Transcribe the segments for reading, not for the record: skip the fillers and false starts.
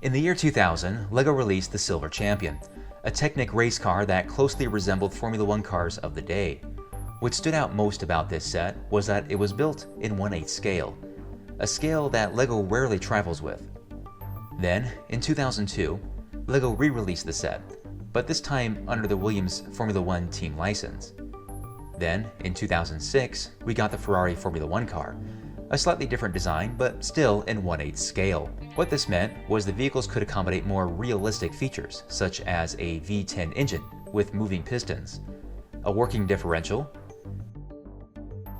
In the year 2000, LEGO released the Silver Champion, a Technic race car that closely resembled Formula One cars of the day. What stood out most about this set was that it was built in 1/8 scale, a scale that LEGO rarely travels with. Then, in 2002, LEGO re-released the set, but this time under the Williams Formula One team license. Then, in 2006, we got the Ferrari Formula One car, a slightly different design, but still in 1/8 scale. What this meant was the vehicles could accommodate more realistic features, such as a V10 engine with moving pistons, a working differential,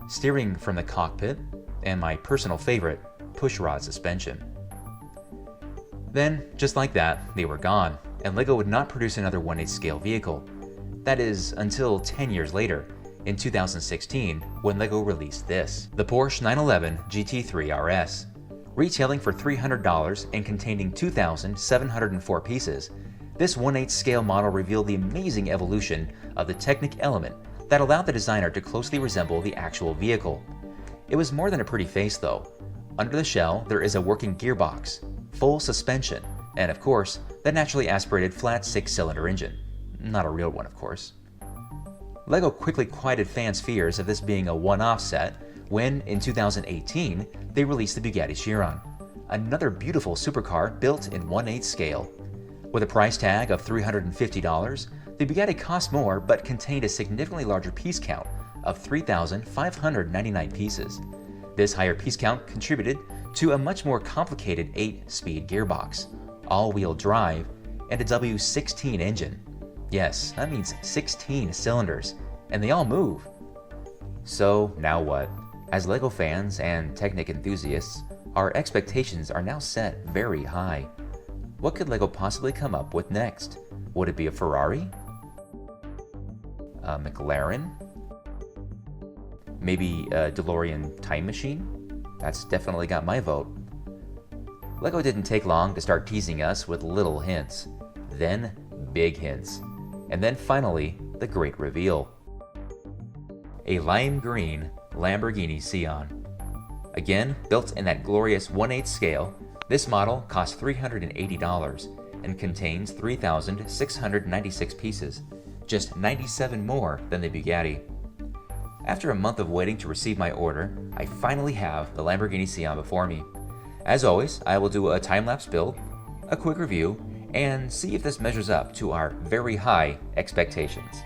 steering from the cockpit, and my personal favorite, pushrod suspension. Then, just like that, they were gone, and LEGO would not produce another 1/8 scale vehicle. That is, until 10 years later, in 2016, when LEGO released this, the Porsche 911 GT3 RS. Retailing for $300 and containing 2,704 pieces, this 1/8 scale model revealed the amazing evolution of the Technic element that allowed the designer to closely resemble the actual vehicle. It was more than a pretty face though. Under the shell, there is a working gearbox, full suspension, and of course, the naturally aspirated flat 6-cylinder engine. Not a real one, of course. LEGO quickly quieted fans' fears of this being a one-off set when, in 2018, they released the Bugatti Chiron, another beautiful supercar built in 1/8 scale. With a price tag of $350, the Bugatti cost more but contained a significantly larger piece count of 3,599 pieces. This higher piece count contributed to a much more complicated 8-speed gearbox, all-wheel drive, and a W16 engine. Yes, that means 16 cylinders, and they all move. So now what? As LEGO fans and Technic enthusiasts, our expectations are now set very high. What could LEGO possibly come up with next? Would it be a Ferrari? A McLaren? Maybe a DeLorean time machine? That's definitely got my vote. LEGO didn't take long to start teasing us with little hints, then big hints, and then finally the great reveal. A lime green Lamborghini Sian. Again, built in that glorious 1/8 scale, this model costs $380 and contains 3,696 pieces, just 97 more than the Bugatti. After a month of waiting to receive my order, I finally have the Lamborghini Sian before me. As always, I will do a time-lapse build, a quick review, and see if this measures up to our very high expectations.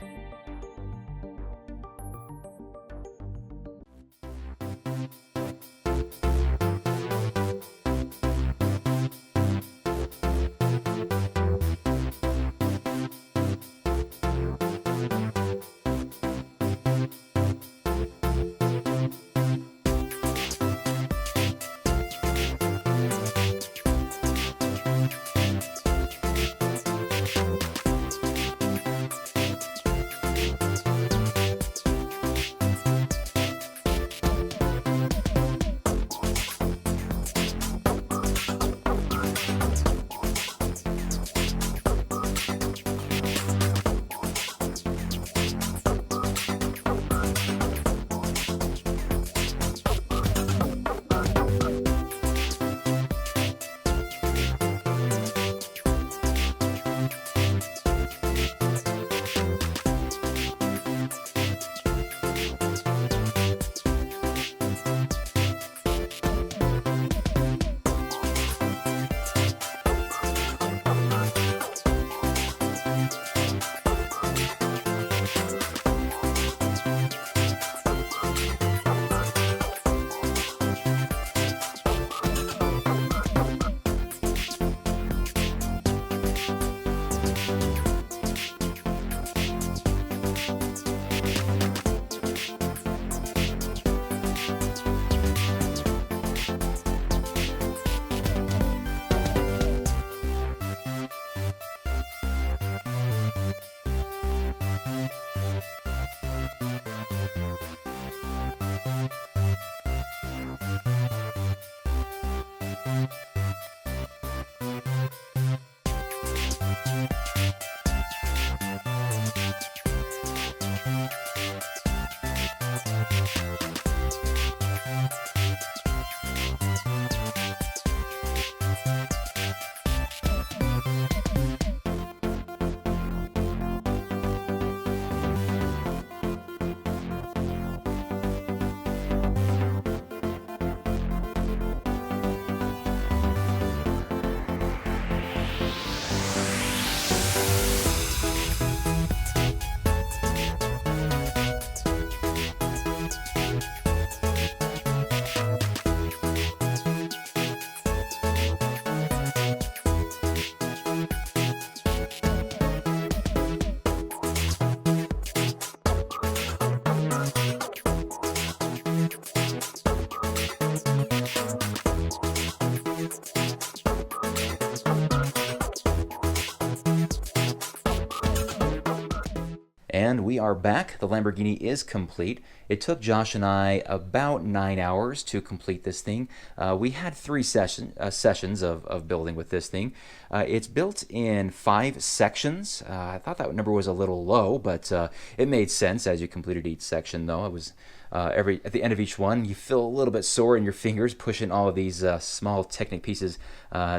And we are back. The Lamborghini is complete. It took Josh and I about 9 hours to complete this thing. We had 3 sessions of building with this thing. It's built in 5 sections. I thought that number was a little low, but it made sense as you completed each section, though. It was at the end of each one, you feel a little bit sore in your fingers pushing all of these small Technic pieces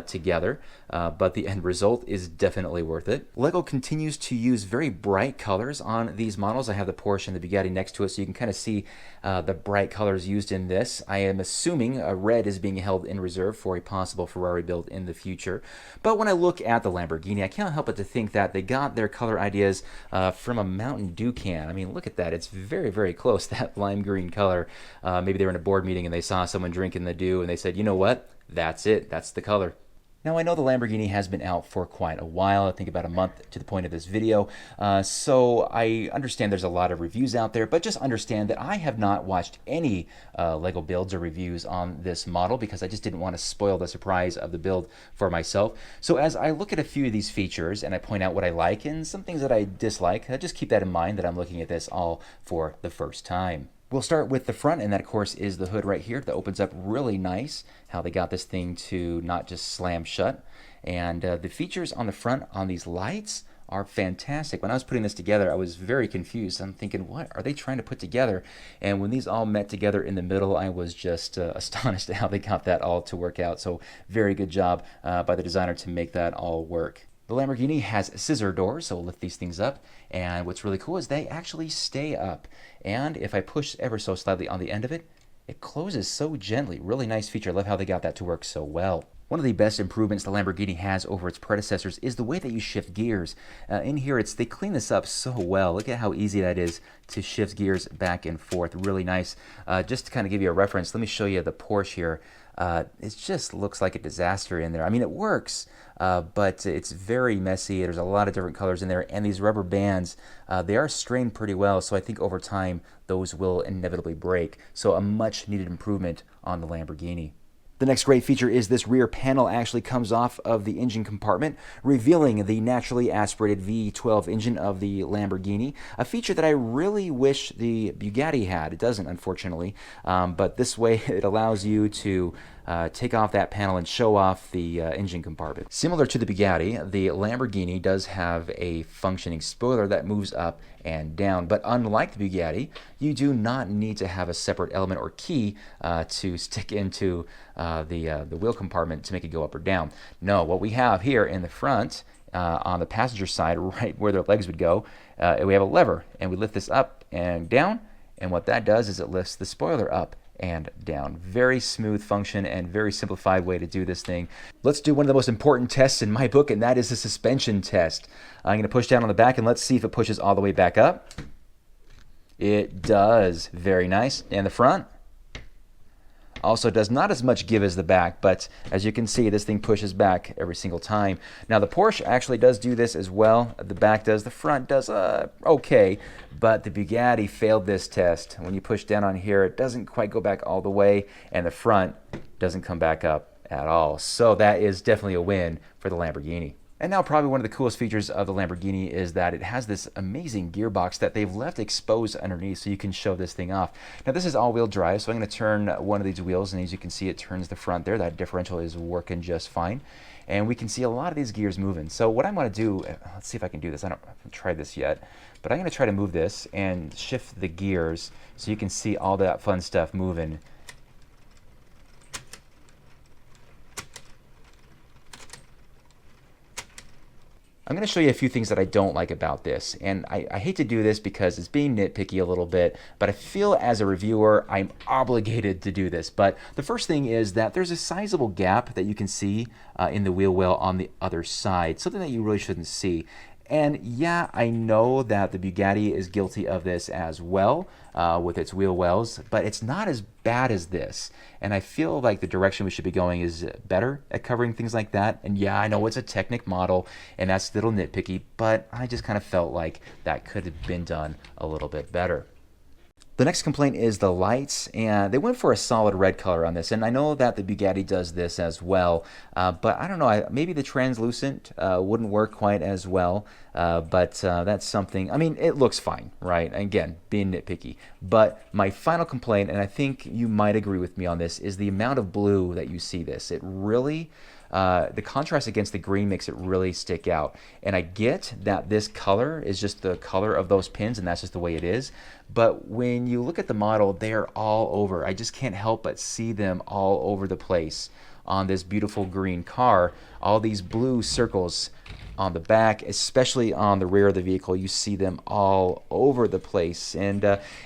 together, but the end result is definitely worth it. LEGO continues to use very bright colors on these models. I have the Porsche and the Bugatti next to it, so you can kind of see the bright colors used in this. I am assuming red is being held in reserve for a possible Ferrari build in the future. But when I look at the Lamborghini, I can't help but to think that they got their color ideas from a Mountain Dew can. I mean, look at that. It's very, very close, that lime green color. Maybe they were in a board meeting and they saw someone drinking the dew and they said, you know what? That's it. That's the color. Now, I know the Lamborghini has been out for quite a while, I think about a month to the point of this video, so I understand there's a lot of reviews out there, but just understand that I have not watched any LEGO builds or reviews on this model because I just didn't want to spoil the surprise of the build for myself. So as I look at a few of these features and I point out what I like and some things that I dislike, just keep that in mind that I'm looking at this all for the first time. We'll start with the front, and that, of course, is the hood right here that opens up really nice, how they got this thing to not just slam shut. And the features on the front on these lights are fantastic. When I was putting this together, I was very confused. I'm thinking, what are they trying to put together? And when these all met together in the middle, I was just astonished at how they got that all to work out. So very good job by the designer to make that all work. The Lamborghini has scissor doors, so we'll lift these things up. And what's really cool is they actually stay up. And if I push ever so slightly on the end of it, it closes so gently. Really nice feature. I love how they got that to work so well. One of the best improvements the Lamborghini has over its predecessors is the way that you shift gears. In here, they clean this up so well. Look at how easy that is to shift gears back and forth. Really nice. Just to kind of give you a reference, let me show you the Porsche here. It just looks like a disaster in there. I mean, it works, but it's very messy. There's a lot of different colors in there, and these rubber bands, they are strained pretty well, so I think over time those will inevitably break. So a much needed improvement on the Lamborghini. The next great feature is this rear panel actually comes off of the engine compartment, revealing the naturally aspirated V12 engine of the Lamborghini, a feature that I really wish the Bugatti had. It doesn't, unfortunately, but this way it allows you to take off that panel and show off the engine compartment. Similar to the Bugatti, the Lamborghini does have a functioning spoiler that moves up and down, but unlike the Bugatti, you do not need to have a separate element or key to stick into the wheel compartment to make it go up or down. No, what we have here in the front, on the passenger side, right where their legs would go, we have a lever, and we lift this up and down, and what that does is it lifts the spoiler up and down. Very smooth function and very simplified way to do this thing. Let's do one of the most important tests in my book, and that is the suspension test. I'm going to push down on the back, and let's see if it pushes all the way back up. It does. Very nice. And the front also does not as much give as the back, but as you can see, this thing pushes back every single time. Now the Porsche actually does do this as well. The back does, the front does okay, but the Bugatti failed this test. When you push down on here, it doesn't quite go back all the way, and the front doesn't come back up at all. So that is definitely a win for the Lamborghini. And now probably one of the coolest features of the Lamborghini is that it has this amazing gearbox that they've left exposed underneath so you can show this thing off. Now this is all-wheel drive, so I'm going to turn one of these wheels, and as you can see, it turns the front there. That differential is working just fine. And we can see a lot of these gears moving. So what I'm going to do, let's see if I can do this. I haven't tried this yet, but I'm going to try to move this and shift the gears so you can see all that fun stuff moving. I'm going to show you a few things that I don't like about this, and I hate to do this because it's being nitpicky a little bit, but I feel as a reviewer I'm obligated to do this. But the first thing is that there's a sizable gap that you can see in the wheel well on the other side, something that you really shouldn't see. And yeah, I know that the Bugatti is guilty of this as well with its wheel wells, but it's not as bad as this. And I feel like the direction we should be going is better at covering things like that. And yeah, I know it's a Technic model, and that's a little nitpicky, but I just kind of felt like that could have been done a little bit better. The next complaint is the lights, and they went for a solid red color on this. And I know that the Bugatti does this as well, but I don't know. Maybe the translucent wouldn't work quite as well, but that's something. I mean, it looks fine, right? Again, being nitpicky. But my final complaint, and I think you might agree with me on this, is the amount of blue that you see this. It really... the contrast against the green makes it really stick out. And I get that this color is just the color of those pins and that's just the way it is. But when you look at the model, they're all over. I just can't help but see them all over the place on this beautiful green car. All these blue circles on the back, especially on the rear of the vehicle, you see them all over the place. And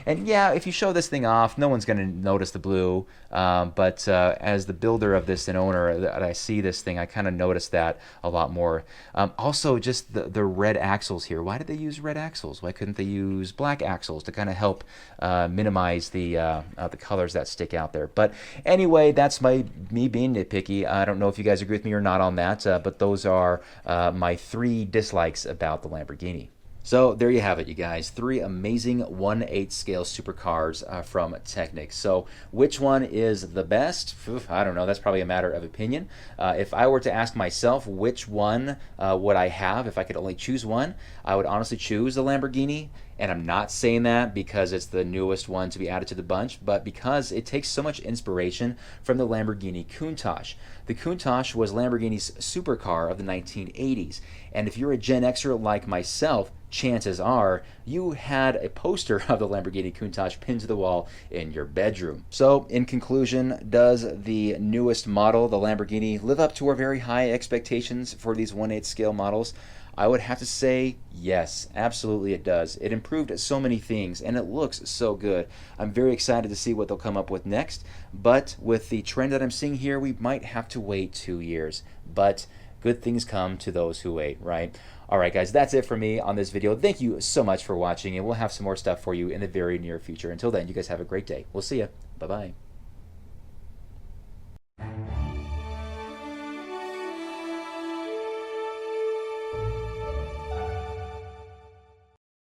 yeah, if you show this thing off, no one's going to notice the blue. But as the builder of this and owner, that I see this thing, I kind of notice that a lot more. Also, just the red axles here. Why did they use red axles? Why couldn't they use black axles to kind of help minimize the colors that stick out there? But anyway, that's me being nitpicky. I don't know if you guys agree with me or not on that, but those are my 3 dislikes about the Lamborghini. So there you have it, you guys. 3 amazing 1/8 scale supercars from Technic. So which one is the best? I don't know. That's probably a matter of opinion. If I were to ask myself which one would I have, if I could only choose one, I would honestly choose the Lamborghini. And I'm not saying that because it's the newest one to be added to the bunch, but because it takes so much inspiration from the Lamborghini Countach. The Countach was Lamborghini's supercar of the 1980s. And if you're a Gen Xer like myself, chances are you had a poster of the Lamborghini Countach pinned to the wall in your bedroom. So in conclusion, does the newest model, the Lamborghini, live up to our very high expectations for these 1/8 scale models? I would have to say yes, absolutely it does. It improved so many things and it looks so good. I'm very excited to see what they'll come up with next, but with the trend that I'm seeing here, we might have to wait 2 years. But good things come to those who wait, right? Alright guys, that's it for me on this video. Thank you so much for watching, and we'll have some more stuff for you in the very near future. Until then, you guys have a great day. We'll see ya. Bye-bye.